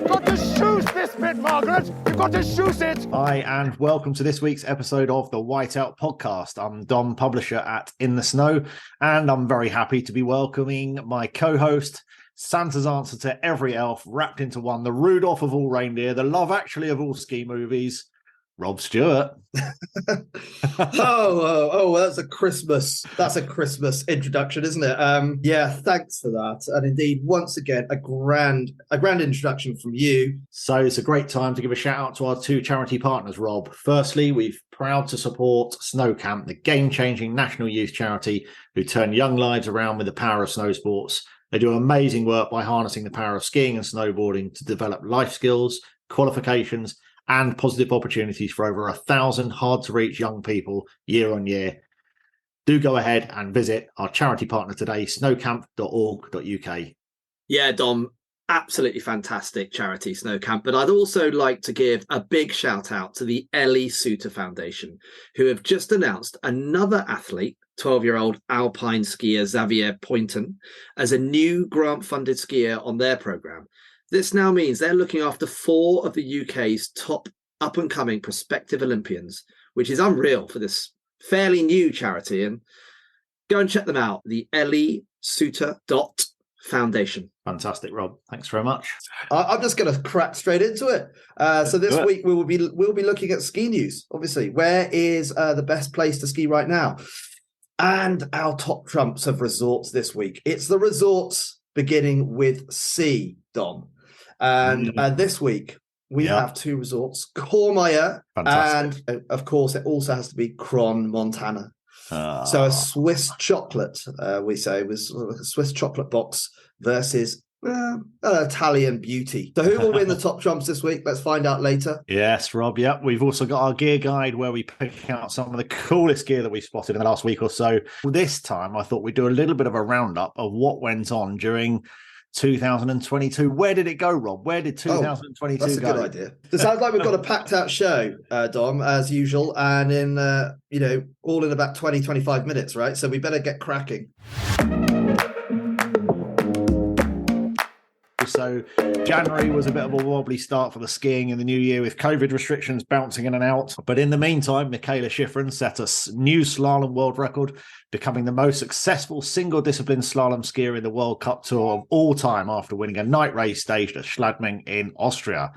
Got to shoot this bit, Margaret. You've got to shoot it. Hi, and welcome to this week's episode of the Whiteout Podcast. I'm Dom, publisher at In the Snow, and I'm very happy to be welcoming my co-host, Santa's answer to every elf wrapped into one, the Rudolph of all reindeer, the Love Actually of all ski movies, Rob Stewart. Oh, that's a Christmas introduction, isn't it? Yeah, thanks for that. And indeed, once again, a grand introduction from you. So it's a great time to give a shout out to our two charity partners, Rob. Firstly, we're proud to support Snow Camp, the game-changing national youth charity who turn young lives around with the power of snow sports. They do amazing work by harnessing the power of skiing and snowboarding to develop life skills, qualifications, and positive opportunities for over 1,000 hard-to-reach young people year on year. Do go ahead and visit our charity partner today, snowcamp.org.uk. Yeah, Dom, absolutely fantastic charity, Snow Camp. But I'd also like to give a big shout out to the Ellie Suter Foundation, who have just announced another athlete, 12-year-old alpine skier Xavier Poynton, as a new grant-funded skier on their programme. This now means they're looking after 4 of the UK's top up-and-coming prospective Olympians, which is unreal for this fairly new charity. And go and check them out, the Ellie Suter Foundation. Fantastic, Rob. Thanks very much. I'm just going to crack straight into it. So this week we'll be looking at ski news. Obviously, where is the best place to ski right now? And our top trumps of resorts this week. It's the resorts beginning with C, Dom. And this week we have 2 resorts, Courmayeur, and of course it also has to be Cron, Montana. So a Swiss chocolate, we say, was a Swiss chocolate box versus an Italian beauty. So who will win the top trumps this week? Let's find out later. Yes, Rob. Yep. We've also got our gear guide where we pick out some of the coolest gear that we spotted in the last week or so. This time I thought we'd do a little bit of a roundup of what went on during 2022. Where did it go, Rob? Where did 2022 go? That's a good idea. It sounds like we've got a packed out show, Dom, as usual, and in all in about 20-25 minutes, right? So we better get cracking. So January was a bit of a wobbly start for the skiing in the new year with COVID restrictions bouncing in and out. But in the meantime, Mikaela Shiffrin set a new slalom world record, becoming the most successful single discipline slalom skier in the World Cup Tour of all time after winning a night race staged at Schladming in Austria.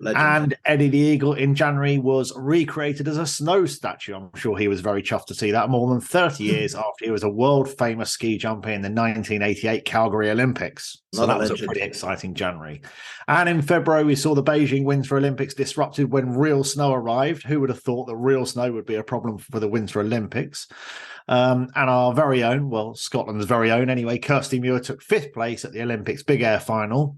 Legend. And Eddie the Eagle in January was recreated as a snow statue. I'm sure he was very chuffed to see that more than 30 years after he was a world-famous ski jumper in the 1988 Calgary Olympics. So that was a pretty exciting January. And in February, we saw the Beijing Winter Olympics disrupted when real snow arrived. Who would have thought that real snow would be a problem for the Winter Olympics? And our very own, well, Scotland's very own anyway, Kirtsy Muuir took 5th place at the Olympics Big Air Final.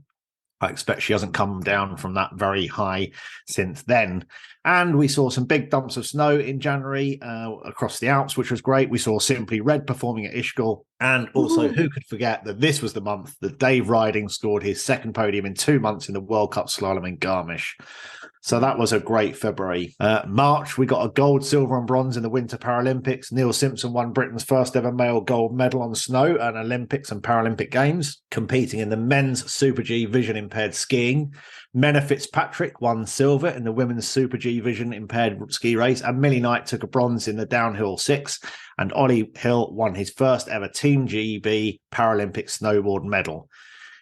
I expect she hasn't come down from that very high since then. And we saw some big dumps of snow in January across the Alps, which was great. We saw Simply Red performing at ischgl. And also, who could forget that this was the month that Dave Riding scored his 2nd podium in 2 months in the World Cup slalom in Garmisch. So that was a great February. March, we got a gold, silver and bronze in the Winter Paralympics. Neil Simpson won Britain's first ever male gold medal on snow at Olympics and Paralympic Games, competing in the men's Super G vision impaired skiing. Menna Fitzpatrick won silver in the women's Super G vision impaired ski race. And Millie Knight took a bronze in the downhill 6. And Ollie Hill won his first ever Team GB Paralympic snowboard medal.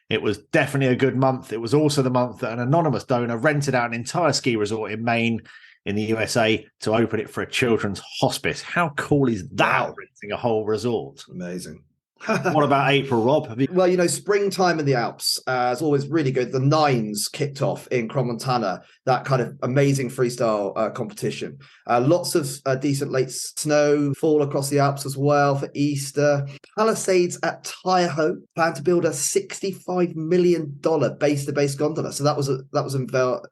It was definitely a good month. It was also the month that an anonymous donor rented out an entire ski resort in Maine in the USA to open it for a children's hospice. How cool is that, renting a whole resort? Amazing. What about April, Rob? Well, springtime in the Alps is always really good. The Nines kicked off in Cron, Montana, that kind of amazing freestyle competition. Lots of decent late snow fall across the Alps as well for Easter. Palisades at Tahoe plan to build a $65 million base-to-base gondola. So that was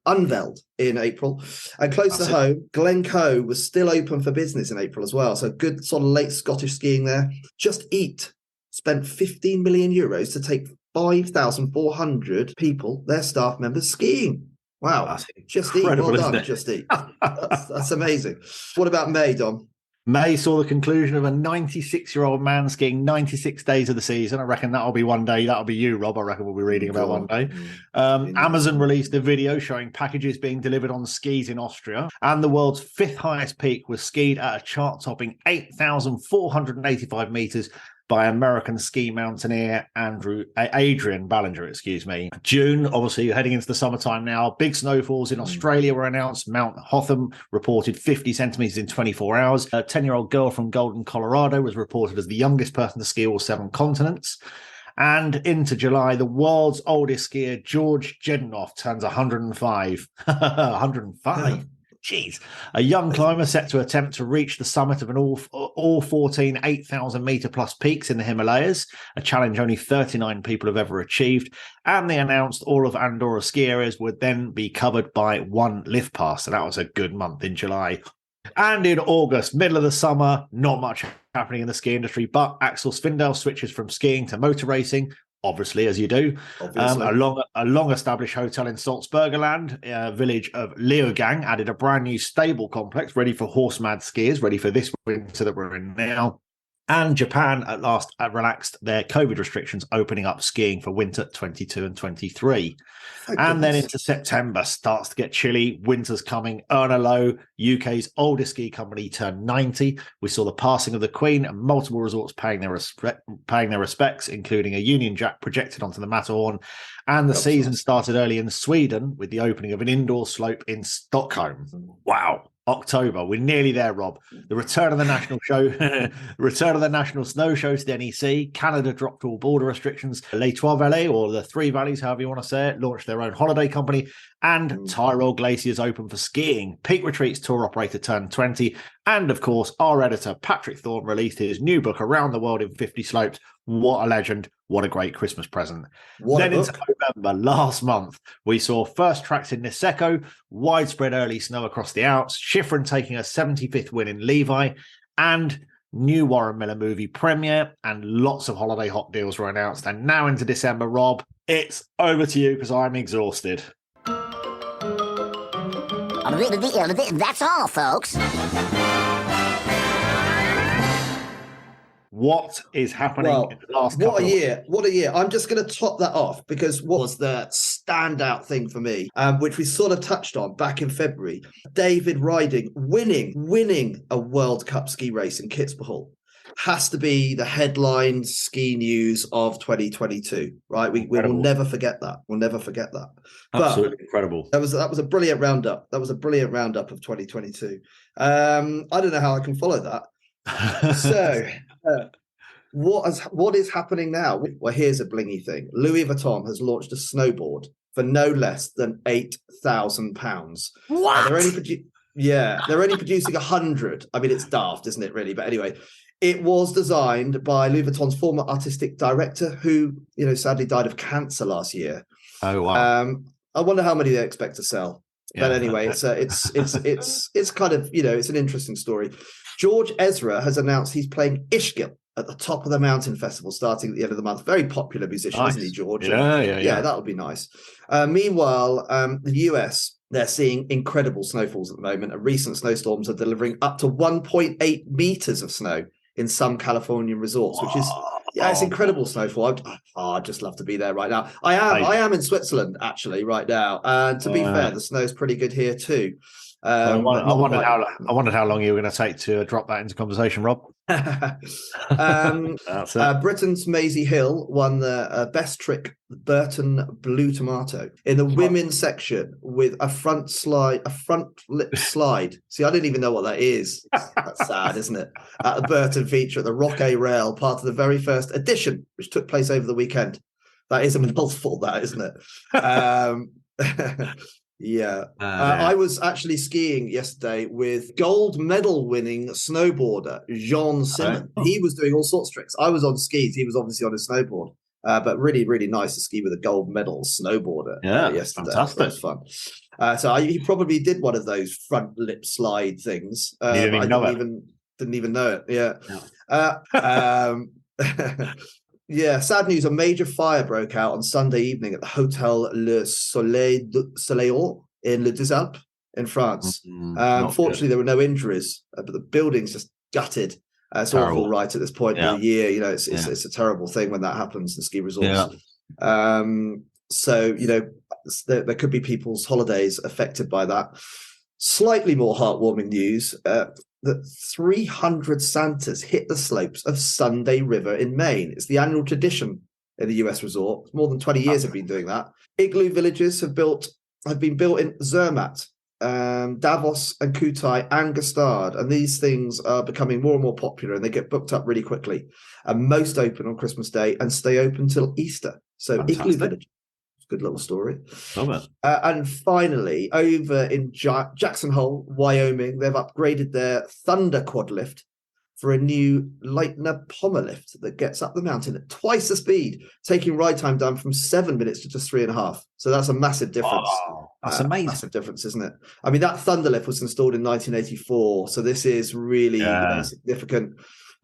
unveiled in April. And close to home, Glencoe was still open for business in April as well. So good sort of late Scottish skiing there. Just Eat spent 15 million euros to take 5,400 people, their staff members, skiing. Wow. Just Eat. Well done, Just Eat. That's amazing. What about May, Dom? May saw the conclusion of a 96-year-old man skiing 96 days of the season. I reckon that'll be one day. That'll be you, Rob. I reckon we'll be reading about one day. Amazon released a video showing packages being delivered on skis in Austria. And the world's fifth highest peak was skied at a chart-topping 8,485 meters by American ski mountaineer Adrian Ballinger, June, obviously heading into the summertime now. Big snowfalls in Australia were announced. Mt Hotham reported 50 centimeters in 24 hours. A 10-year-old girl from Golden, Colorado was reported as the youngest person to ski all 7 continents. And into July, the world's oldest skier, George Jedinoff, turns 105. 105. Jeez. A young climber set to attempt to reach the summit of an all 14 8,000 meter plus peaks in the Himalayas, a challenge only 39 people have ever achieved. And they announced all of Andorra's ski areas would then be covered by one lift pass. So that was a good month in July. And in August, middle of the summer, not much happening in the ski industry, but Axel Svindal switches from skiing to motor racing. Obviously, as you do. A long-established hotel in Salzburgerland, village of Leogang, added a brand new stable complex ready for horse-mad skiers, ready for this winter that we're in now. And Japan, at last, relaxed their COVID restrictions, opening up skiing for winter 22 and 23. And then into September, starts to get chilly. Winter's coming. Erna Low, UK's oldest ski company, turned 90. We saw the passing of the Queen and multiple resorts paying their respects, including a Union Jack projected onto the Matterhorn. And the season started early in Sweden with the opening of an indoor slope in Stockholm. Wow. October, we're nearly there, Rob. The return of the national show, return of the national snow show to the NEC. Canada dropped all border restrictions. Les Trois Vallées, or the Three Valleys, however you want to say it, launched their own holiday company. And Tyrol Glaciers open for skiing. Peak Retreats tour operator turned 20. And of course, our editor, Patrick Thorne, released his new book, Around the World in 50 Slopes. What a legend. What a great Christmas present. Then into November, last month, we saw first tracks in Niseko, widespread early snow across the Alps, Shiffrin taking a 75th win in Levi, and new Warren Miller movie premiere, and lots of holiday hot deals were announced. And now into December, Rob, it's over to you because I'm exhausted. That's all, folks. What is happening in the last couple of years? What a year. I'm just going to top that off because what was the standout thing for me, which we sort of touched on back in February, David Riding winning a World Cup ski race in Kitzbühel has to be the headline ski news of 2022, right? We will never forget that. We'll never forget that. Absolutely incredible. That was a brilliant roundup. That was a brilliant roundup of 2022. I don't know how I can follow that. So... what is happening now? Well, here's a blingy thing. Louis Vuitton has launched a snowboard for no less than £8,000. What? They're only producing 100. I mean, it's daft, isn't it, really? But anyway, it was designed by Louis Vuitton's former artistic director, who, sadly died of cancer last year. Oh wow! I wonder how many they expect to sell. Yeah. But anyway, it's kind of it's an interesting story. George Ezra has announced he's playing ischgl at the top of the mountain festival starting at the end of the month. Very popular musician, isn't he, George? Yeah, that would be nice. Meanwhile, the US, they're seeing incredible snowfalls at the moment, and recent snowstorms are delivering up to 1.8 meters of snow in some Californian resorts, which is it's incredible snowfall. I'd just love to be there right now. I am in Switzerland actually right now, and to be fair, the snow's pretty good here too. I wondered how long you were going to take to drop that into conversation, Rob. Britain's Maisie Hill won the best trick, Burton Blue Tomato, in the women's section with a front lip slide. See, I didn't even know what that is. That's sad, isn't it? At the Burton feature at the Rock A Rail, part of the very first edition, which took place over the weekend. That is a mouthful, that, isn't it? Yeah. I was actually skiing yesterday with gold medal winning snowboarder Jean Simon. He was doing all sorts of tricks. I was on skis. He was obviously on his snowboard. But really, really nice to ski with a gold medal snowboarder yesterday. Fantastic. That was fun. So he probably did one of those front lip slide things. I didn't even know it. Yeah. Yeah, sad news. A major fire broke out on Sunday evening at the Hotel Le Soleil in Les Deux Alpes in France. Fortunately, there were no injuries, but the building's just gutted. It's Terrible. awful right at this point of the year. You know, it's a terrible thing when that happens in ski resorts. So, you know, there could be people's holidays affected by that. Slightly more heartwarming news, that 300 Santas hit the slopes of Sunday River in Maine. It's the annual tradition in the US resort. More than 20 years have been doing that. Igloo villages have been built in Zermatt, Davos and Kutai and Gstaad, and these things are becoming more and more popular, and they get booked up really quickly. And most open on Christmas Day and stay open till Easter. So Fantastic. Igloo village. Good little story. Love it. And finally, over in Jackson Hole, Wyoming, they've upgraded their Thunder quad lift for a new Leitner Pommer lift that gets up the mountain at twice the speed, taking ride time down from 7 minutes to just 3.5. So that's a massive difference. Oh, that's amazing. Massive difference, isn't it? I mean, that Thunder lift was installed in 1984. So this is really significant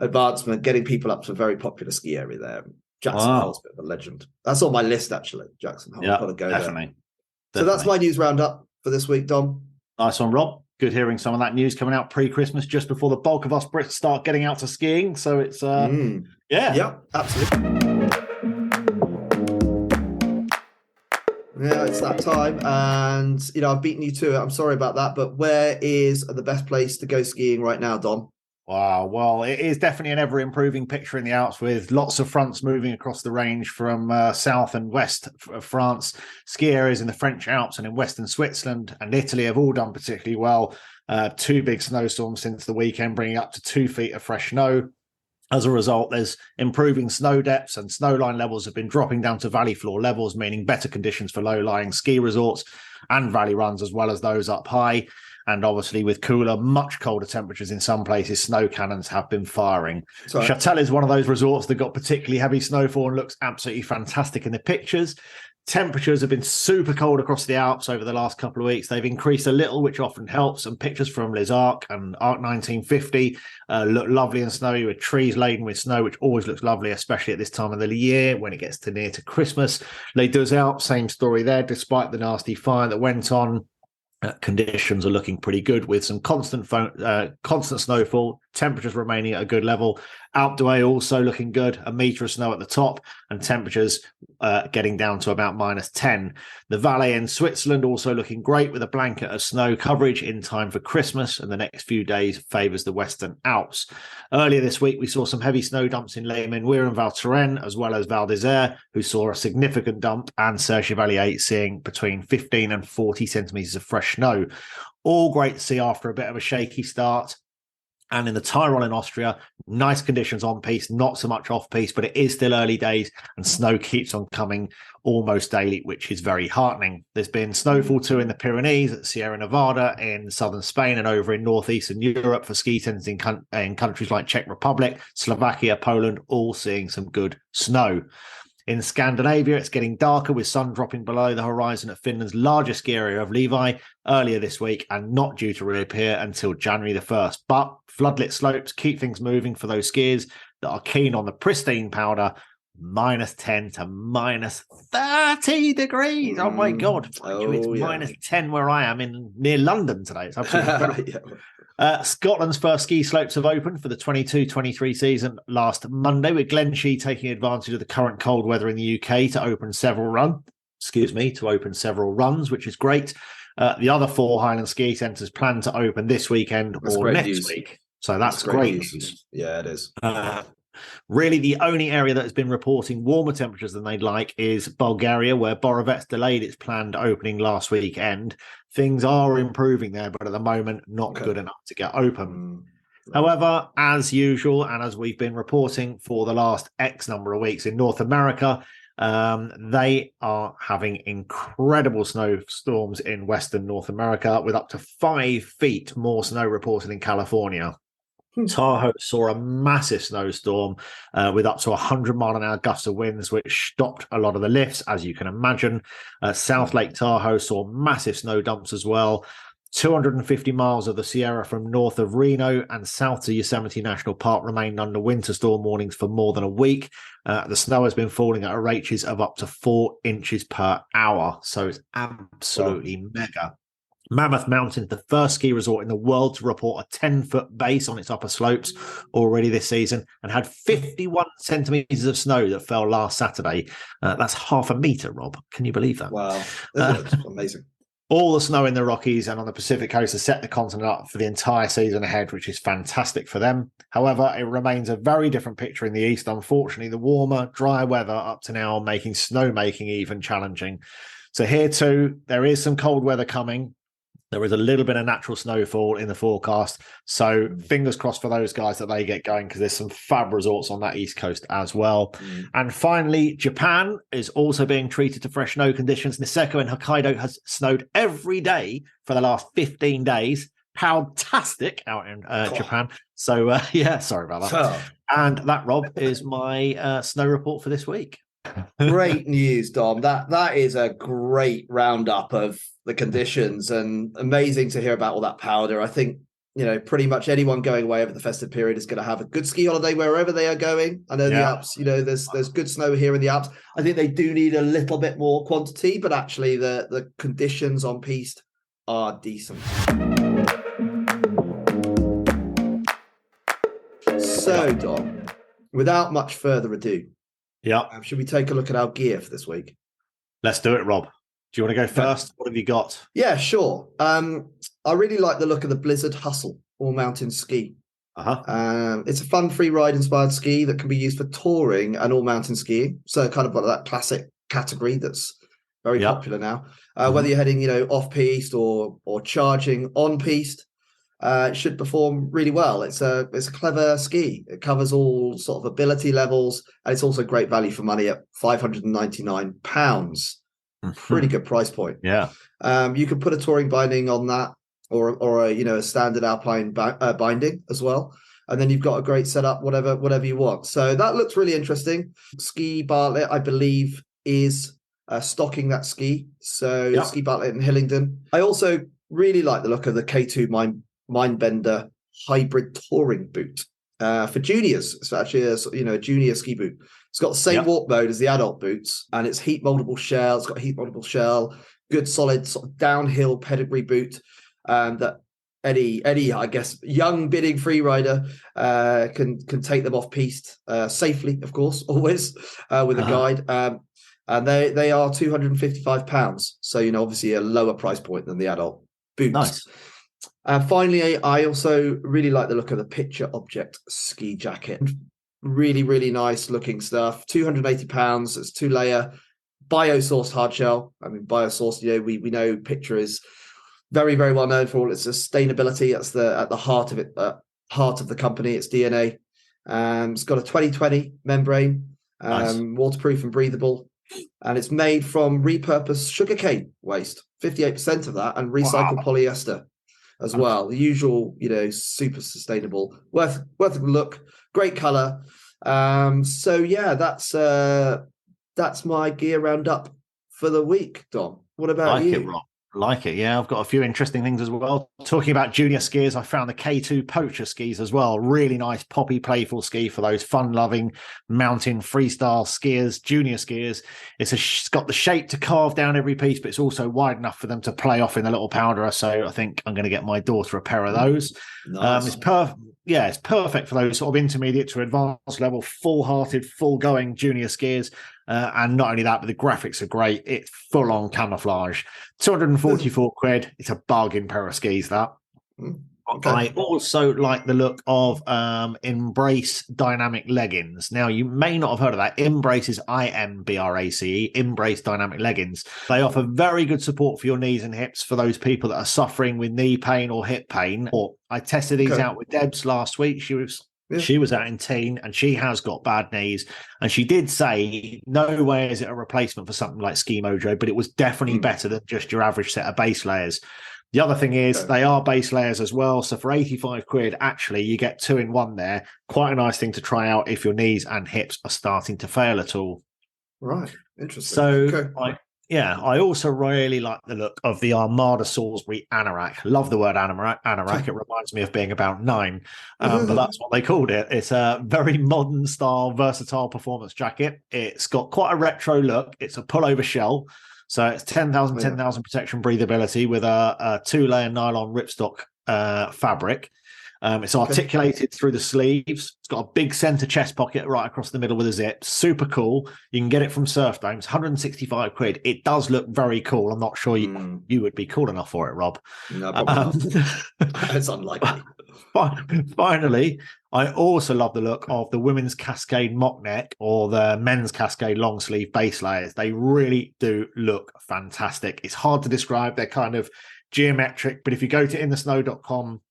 advancement, getting people up to a very popular ski area there. Jackson Hole's a bit of a legend. That's on my list, actually. Jackson Hole. I've got to go there. So that's my news roundup for this week, Dom. Nice one, Rob. Good hearing some of that news coming out pre-Christmas, just before the bulk of us Brits start getting out to skiing. So it's yeah, absolutely. Yeah, it's that time, and you know I've beaten you to it. I'm sorry about that, but where is the best place to go skiing right now, Dom? Wow. Well, it is definitely an ever-improving picture in the Alps, with lots of fronts moving across the range from south and west of France. Ski areas in the French Alps and in western Switzerland and Italy have all done particularly well. 2 big snowstorms since the weekend, bringing up to 2 feet of fresh snow. As a result, there's improving snow depths, and snowline levels have been dropping down to valley floor levels, meaning better conditions for low-lying ski resorts and valley runs, as well as those up high. And obviously, with cooler, much colder temperatures in some places, snow cannons have been firing. Châtel is one of those resorts that got particularly heavy snowfall and looks absolutely fantastic in the pictures. Temperatures have been super cold across the Alps over the last couple of weeks. They've increased a little, which often helps. And pictures from Les Arcs and Arc 1950 look lovely and snowy, with trees laden with snow, which always looks lovely, especially at this time of the year when it gets to near to Christmas. Les Deux Alpes, same story there, despite the nasty fire that went on. Conditions are looking pretty good, with some constant snowfall, temperatures remaining at a good level. Alpe d'Huez also looking good, 1 metre of snow at the top, and temperatures getting down to about -10. The Valais in Switzerland also looking great, with a blanket of snow coverage in time for Christmas, and the next few days favours the Western Alps. Earlier this week, we saw some heavy snow dumps in Les Muuir and Val Thorens, as well as Val d'Isère, who saw a significant dump, and Serre Chevalier seeing between 15 and 40 centimetres of fresh snow. All great to see after a bit of a shaky start. And in the Tyrol in Austria, nice conditions on piste, not so much off piste, but it is still early days, and snow keeps on coming almost daily, which is very heartening. There's been snowfall too in the Pyrenees, at Sierra Nevada, in southern Spain, and over in northeastern Europe for ski centres in countries like Czech Republic, Slovakia, Poland, all seeing some good snow. In Scandinavia, it's getting darker, with sun dropping below the horizon at Finland's largest ski area of Levi earlier this week, and not due to reappear until January the 1st. But floodlit slopes keep things moving for those skiers that are keen on the pristine powder. -10 to -30 degrees. Oh my God. It's -10 where I am near London today. It's absolutely incredible. Scotland's first ski slopes have opened for the 22-23 season last Monday, with Glenshee taking advantage of the current cold weather in the UK to open several runs, which is great. The other 4 Highland ski centres plan to open this weekend or next week. So that's great news. Yeah, it is. Really, the only area that has been reporting warmer temperatures than they'd like is Bulgaria, where Borovet's delayed its planned opening last weekend. Things are improving there, but at the moment, not good enough to get open. However, as usual, and as we've been reporting for the last X number of weeks in North America, they are having incredible snowstorms in Western North America, with up to 5 feet more snow reported in California. Tahoe saw a massive snowstorm with up to 100-mile-an-hour gusts of winds, which stopped a lot of the lifts, as you can imagine. South Lake Tahoe saw massive snow dumps as well. 250 miles of the Sierra from north of Reno and south to Yosemite National Park remained under winter storm warnings for more than a week. The snow has been falling at rates of up to 4 inches per hour, so it's absolutely mega. Mammoth Mountain, the first ski resort in the world to report a 10-foot base on its upper slopes already this season, and had 51 centimetres of snow that fell last Saturday. That's half a metre, Rob. Can you believe that? Wow. That's amazing. All the snow in the Rockies and on the Pacific coast has set the continent up for the entire season ahead, which is fantastic for them. However, it remains a very different picture in the east. Unfortunately, the warmer, dry weather up to now making snowmaking even challenging. So here too, there is some cold weather coming. There is a little bit of natural snowfall in the forecast. So fingers crossed for those guys that they get going, because there's some fab resorts on that east coast as well. And finally, Japan is also being treated to fresh snow conditions. Niseko and Hokkaido has snowed every day for the last 15 days. Fantastic out in Japan. So, yeah, sorry about that. And that, Rob, is my snow report for this week. Great news, Dom. That is a great roundup of the conditions, and amazing to hear about all that powder. I think, pretty much anyone going away over the festive period is going to have a good ski holiday wherever they are going. I know the Alps, there's good snow here in the Alps. I think they do need a little bit more quantity, but actually the conditions on piste are decent. So, Dom, without much further ado, should we take a look at our gear for this week? Let's do it, Rob. Do you want to go first? What have you got? Yeah, sure. I really like the look of the Blizzard Hustle all-mountain ski. It's a fun free ride inspired ski that can be used for touring and all-mountain skiing. So kind of like that classic category that's very popular now. Whether you're heading, off-piste or charging on-piste, it should perform really well. It's a clever ski. It covers all sort of ability levels, and it's also great value for money at £599. Pretty good price point. Yeah. You could put a touring binding on that, or a standard alpine binding as well, and then you've got a great setup, whatever you want. So that looks really interesting. Ski Bartlett, I believe, is stocking that ski. So Ski Bartlett in Hillingdon. I also really like the look of the K2 Mindbender hybrid touring boot for juniors. It's actually a junior ski boot. It's got the same walk mode as the adult boots, and it's heat moldable shell. It's got heat moldable shell, good solid sort of downhill pedigree boot that any I guess young bidding free rider can take them off piste safely, of course, always with a guide. And they are £255. So obviously a lower price point than the adult boots. Nice. Finally, I also really like the look of the Picture Object ski jacket. Really, really nice looking stuff. £280. It's 2-layer bio-sourced hard shell. I mean, bio-sourced, we know Picture is very, very well known for all its sustainability. That's at the heart of it, heart of the company, its DNA. It's got a 2020 membrane, waterproof and breathable. And it's made from repurposed sugarcane waste, 58% of that, and recycled polyester as well. The usual, super sustainable, worth a look, great color. So yeah, that's my gear roundup for the week, Dom. What about you? Rob. Like it, yeah. I've got a few interesting things as well. Talking about junior skiers, I found the K2 Poacher skis as well. Really nice, poppy, playful ski for those fun-loving mountain freestyle skiers, junior skiers. It's got the shape to carve down every piece, but it's also wide enough for them to play off in the little powderer. So I think I'm going to get my daughter a pair of those. Nice. It's perfect for those sort of intermediate to advanced level, full-hearted, full-going junior skiers. And not only that, but the graphics are great. It's full-on camouflage. 244 quid. It's a bargain pair of skis, that. Okay. I also like the look of Embrace Dynamic Leggings. Now, you may not have heard of that. Embrace is IMBRACE, Embrace Dynamic Leggings. They offer very good support for your knees and hips for those people that are suffering with knee pain or hip pain. I tested these out with Debs last week. She was out in teen, and she has got bad knees. And she did say, no way is it a replacement for something like Ski Mojo, but it was definitely better than just your average set of base layers. The other thing is they are base layers as well. So for 85 quid, actually, you get 2-in-1 there. Quite a nice thing to try out if your knees and hips are starting to fail at all. Right. Interesting. So I also really like the look of the Armada Salisbury Anorak. Love the word anorak. It reminds me of being about 9, but that's what they called it. It's a very modern style, versatile performance jacket. It's got quite a retro look. It's a pullover shell. So it's 10,000 protection breathability with a 2-layer nylon ripstock fabric. It's articulated through the sleeves. It's got a big center chest pocket right across the middle with a zip. Super cool. You can get it from Surf Domes, 165 quid. It does look very cool. I'm not sure you would be cool enough for it, Rob. No, probably not. It's unlikely. Finally, I also love the look of the women's Cascade mock neck or the men's Cascade long sleeve base layers. They really do look fantastic. It's hard to describe. They're kind of geometric, but if you go to inthesnow.com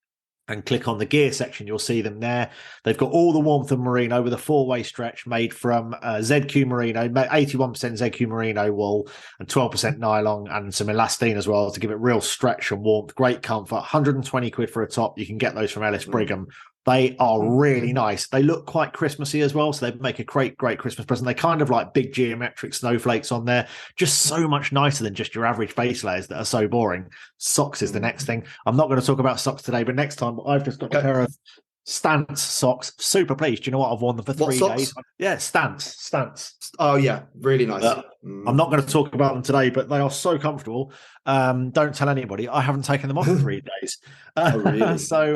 and click on the gear section, you'll see them there. They've got all the warmth of merino with a 4-way stretch made from ZQ merino, 81% ZQ merino wool and 12% nylon and some elastine as well to give it real stretch and warmth. Great comfort. 120 quid for a top. You can get those from Ellis Brigham. They are really nice. They look quite Christmassy as well, so they make a great Christmas present. They kind of like big geometric snowflakes on there. Just so much nicer than just your average base layers that are so boring. Socks is the next thing. I'm not going to talk about socks today, but next time I've just got a pair of Stance socks. Super pleased. Do you know what? I've worn them for 3 days. Yeah, Stance. Oh, yeah. Really nice. I'm not going to talk about them today, but they are so comfortable. Don't tell anybody. I haven't taken them off for 3 days. Oh, really? So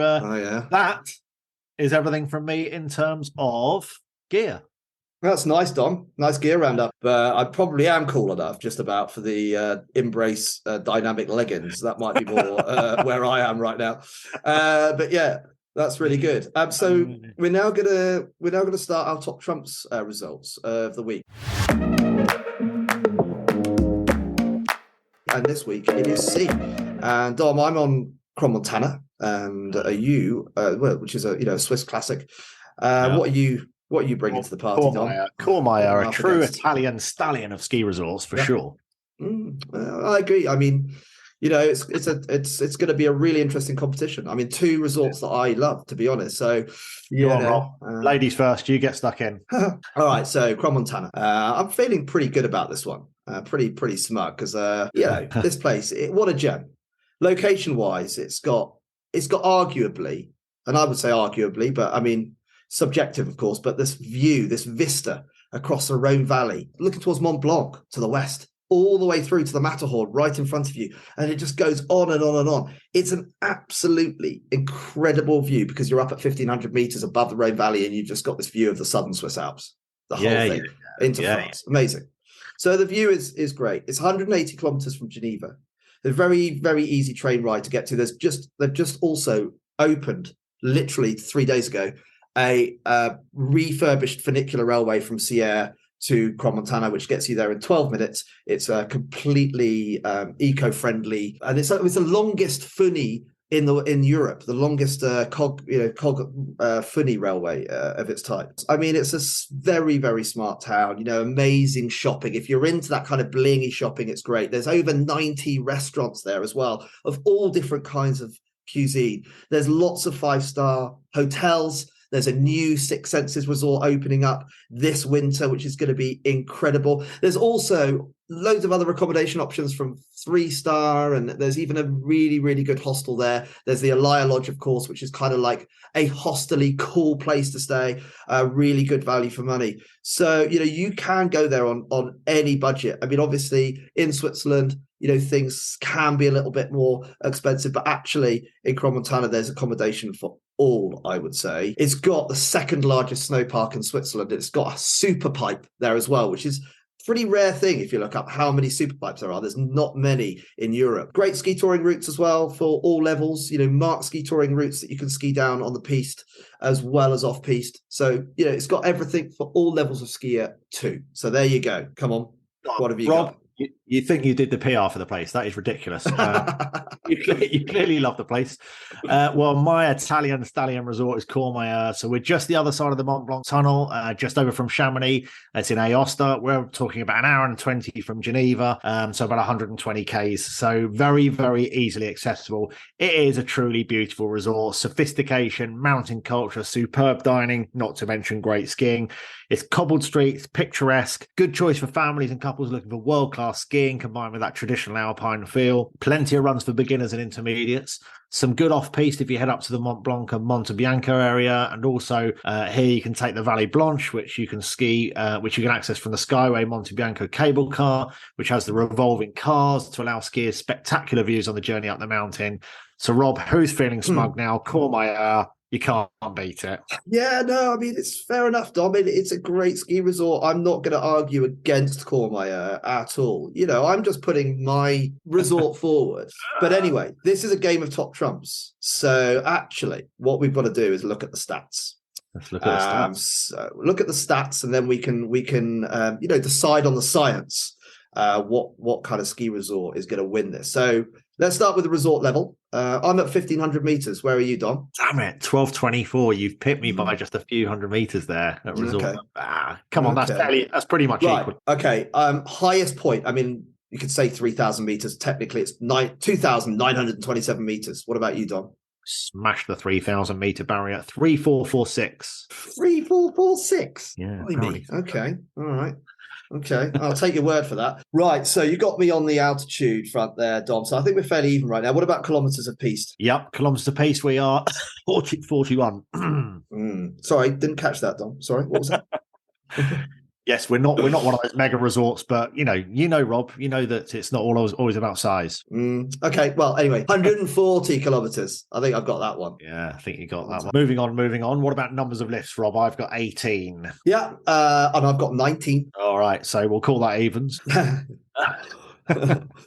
that is everything from me in terms of gear. That's nice, Dom. Nice gear roundup. I probably am cool enough just about for the Embrace dynamic leggings. That might be more where I am right now. But yeah, that's really good. So we're now gonna start our top trumps results of the week. And this week it is C. And Dom, I'm on Crans-Montana, and you, which is a Swiss classic. What are you bringing to the party, Dom? Courmayeur, a true Italian stallion of ski resorts for sure. I agree. I mean, it's going to be a really interesting competition. I mean, 2 resorts that I love, to be honest. So, ladies first. You get stuck in. All right. So, Crans-Montana. I'm feeling pretty good about this one. Pretty smug because this place. What a gem. Location wise, it's got arguably, and I would say arguably, but I mean subjective, of course. But this view, this vista across the Rhone Valley, looking towards Mont Blanc to the west, all the way through to the Matterhorn right in front of you. And it just goes on and on and on. It's an absolutely incredible view because you're up at 1,500 meters above the Rhone Valley and you've just got this view of the southern Swiss Alps, the whole thing into France. Amazing. So the view is great. It's 180 kilometers from Geneva. A very, very easy train ride to get to. They've just also opened literally 3 days ago a refurbished funicular railway from Sierre to Crans-Montana, which gets you there in 12 minutes. It's completely eco-friendly, and it's the longest funny in Europe, the longest cog funny railway of its type. I mean, it's a very, very smart town. Amazing shopping. If you're into that kind of blingy shopping, it's great. There's over 90 restaurants there as well of all different kinds of cuisine. There's lots of 5-star hotels. There's a new Six Senses resort opening up this winter, which is going to be incredible. There's also loads of other accommodation options from 3-star, and there's even a really, really good hostel there. There's the Elia Lodge, of course, which is kind of like a hostely cool place to stay, really good value for money. So, you can go there on any budget. I mean, obviously in Switzerland, things can be a little bit more expensive, but actually in Crans-Montana, there's accommodation for all, I would say. It's got the second largest snow park in Switzerland. It's got a super pipe there as well, which is a pretty rare thing if you look up how many super pipes there are. There's not many in Europe. Great ski touring routes as well for all levels, marked ski touring routes that you can ski down on the piste as well as off piste. So, it's got everything for all levels of skier too. So there you go. Come on. What have you got? You think you did the PR for the place? That is ridiculous. You clearly love the place. Well, my Italian stallion resort is Courmayeur. So we're just the other side of the Mont Blanc tunnel, just over from Chamonix. It's in Aosta. We're talking about an hour and 20 from Geneva, so about 120 Ks. So very, very easily accessible. It is a truly beautiful resort. Sophistication, mountain culture, superb dining, not to mention great skiing. It's cobbled streets, picturesque, good choice for families and couples looking for world-class skiing skiing combined with that traditional alpine feel. Plenty of runs for beginners and intermediates. Some good off-piste if you head up to the Mont Blanc and Monte Bianco area. And also here you can take the Vallée Blanche, which you can ski, which you can access from the Skyway Monte Bianco cable car, which has the revolving cars to allow skiers spectacular views on the journey up the mountain. So, Rob, who's feeling smug now? Courmayeur, you can't beat it. Yeah, no, I mean, it's fair enough, Dom. It's a great ski resort. I'm not going to argue against Courmayeur at all. You know, I'm just putting my resort forward. But anyway, this is a game of top trumps. So actually, what we've got to do is look at the stats. Let's look at the stats. So look at the stats, and then we can decide on the science. What kind of ski resort is going to win this? So let's start with the resort level. I'm at 1,500 meters. Where are you, Dom? Damn it, 12:24. You've pipped me by just a few hundred meters there at resort. Okay. Come on, that's pretty much equal. Okay. Highest point. I mean, you could say 3,000 meters. Technically, it's 2,927 meters. What about you, Dom? Smash the 3,000 meter barrier. 3,446. 3,446. Yeah. Okay. All right. Okay, I'll take your word for that. Right, so you got me on the altitude front there, Dom. So I think we're fairly even right now. What about kilometres of piste? Yep, kilometres of piste, we are 41. Sorry, didn't catch that, Dom. Sorry, what was that? Yes, we're not one of those mega resorts, but you know, Rob, you know that it's not always about size. Okay, well, anyway, 140 kilometres. I think I've got that one. Yeah, I think you got that one. Moving on. What about numbers of lifts, Rob? I've got 18. Yeah, and I've got 19. All right, so we'll call that evens.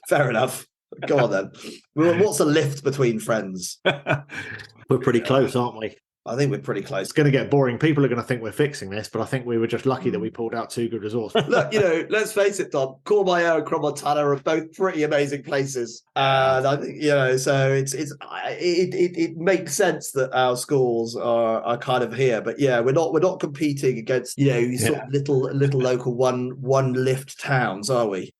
Fair enough. Go on then. What's a lift between friends? We're pretty close, aren't we? I think we're pretty close. It's going to get boring. People are going to think we're fixing this, but I think we were just lucky that we pulled out two good resorts. Look, let's face it, Dom. Courmayeur and Crans-Montana are both pretty amazing places, and I think so it makes sense that our schools are kind of here. But yeah, we're not competing against sort of little local one lift towns, are we?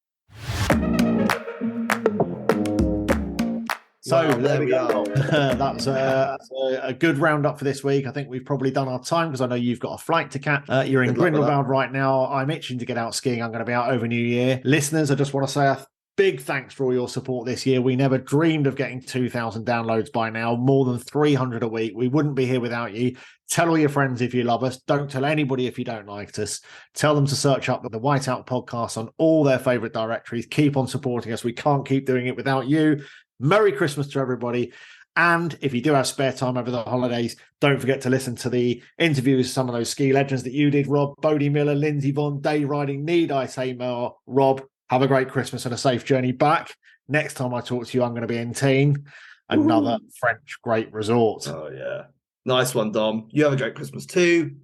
So there we are. That's a good roundup for this week. I think we've probably done our time because I know you've got a flight to catch. You're in Grindelwald right now. I'm itching to get out skiing. I'm going to be out over New Year. Listeners, I just want to say a big thanks for all your support this year. We never dreamed of getting 2,000 downloads by now, more than 300 a week. We wouldn't be here without you. Tell all your friends if you love us. Don't tell anybody if you don't like us. Tell them to search up the Whiteout podcast on all their favourite directories. Keep on supporting us. We can't keep doing it without you. Merry Christmas to everybody. And if you do have spare time over the holidays, don't forget to listen to the interviews of some of those ski legends that you did, Rob, Bodie Miller, Lindsey Vonn, day riding, need I say more. Rob, have a great Christmas and a safe journey back. Next time I talk to you, I'm going to be in Teen, another French great resort. Oh, yeah. Nice one, Dom. You have a great Christmas too.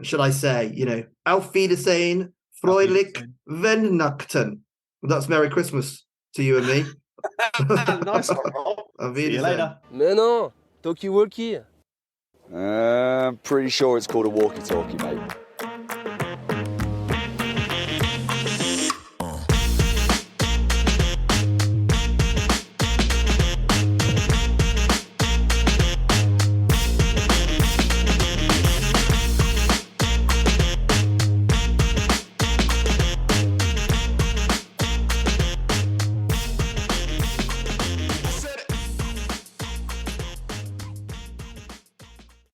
Should I say, Auf Wiedersehen, Freulich Weihnachten. That's Merry Christmas to you and me. Nice one, Rob. See you later. Mais non, talkie-walkie. Pretty sure it's called a walkie-talkie, mate.